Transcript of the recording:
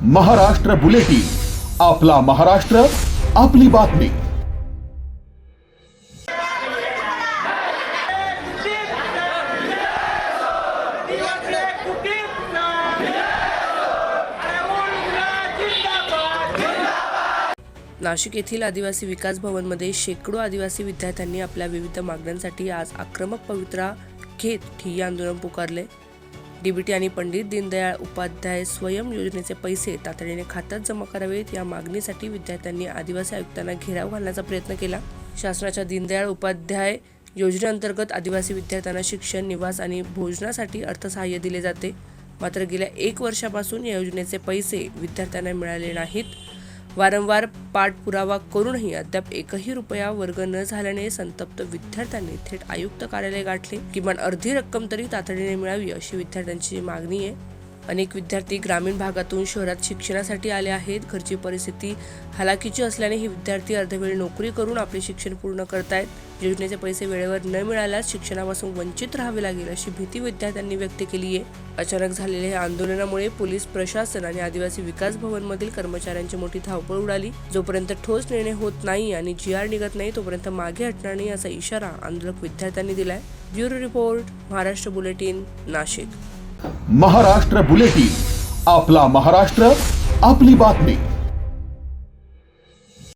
Maharashtra bulletin, आपला महाराष्ट्र, आपली बातमी। नाशिक येथील आदिवासी विकास भवनमध्ये शेकडो आदिवासी विद्यार्थ्यांनी आपल्या विविध मागण्यांसाठी आज आक्रमक पवित्रा घेत ठिय्या आंदोलन पुकारले। डीबीटी आणि पंडित दीनदयाळ उपाध्याय स्वयं योजनेचे पैसे तातडीने खात्यात जमा करावेत या मागणीसाठी विद्यार्थ्यांनी आदिवासी आयुक्तांना घेराव घालण्याचा प्रयत्न केला। शासनाच्या दीनदयाळ उपाध्याय योजनेअंतर्गत आदिवासी विद्यार्थ्यांना शिक्षण, निवास आणि भोजनासाठी अर्थसहाय्य दिले जाते। मात्र गेल्या 1 वर्षापासून या योजनेचे पैसे विद्यार्थ्यांना मिळाले नाहीत। वारंवार पाठपुरावा करूनही अद्याप एकही रुपया वर्ग न झाल्याने संतप्त विद्यार्थ्यांनी थेट आयुक्त कार्यालय गाठले। किमान अर्धी रक्कम तरी तातडीने मिळावी अशी विद्यार्थ्यांची मागणी आहे। अनेक विद्यार्थी ग्रामीण भागातून शहरात शिक्षणासाठी आले आहेत। घरची परिस्थिती हालाकीची असल्याने हे विद्यार्थी अर्धवेळ नोकरी करून आपले शिक्षण पूर्ण करतायत। योजनेचे पैसे वेळेवर न मिळाल्यास शिक्षणापासून वंचित राहावे लागेल अशी भीती विद्यार्थ्यांनी व्यक्त केली आहे। अचानक झालेल्या या आंदोलनामुळे पोलीस प्रशासन आणि आदिवासी विकास भवनमधील कर्मचाऱ्यांची मोठी धावपळ उडाली। जोपर्यंत ठोस निर्णय होत नाही आणि GR निघत नाही तोपर्यंत मागे हटणार नाही असा इशारा आंदोलक विद्यार्थ्यांनी दिलाय। Bureau report, Maharashtra bulletin, Nashik. Maharashtra bulletin, आपला महाराष्ट्र, आपली बातमी।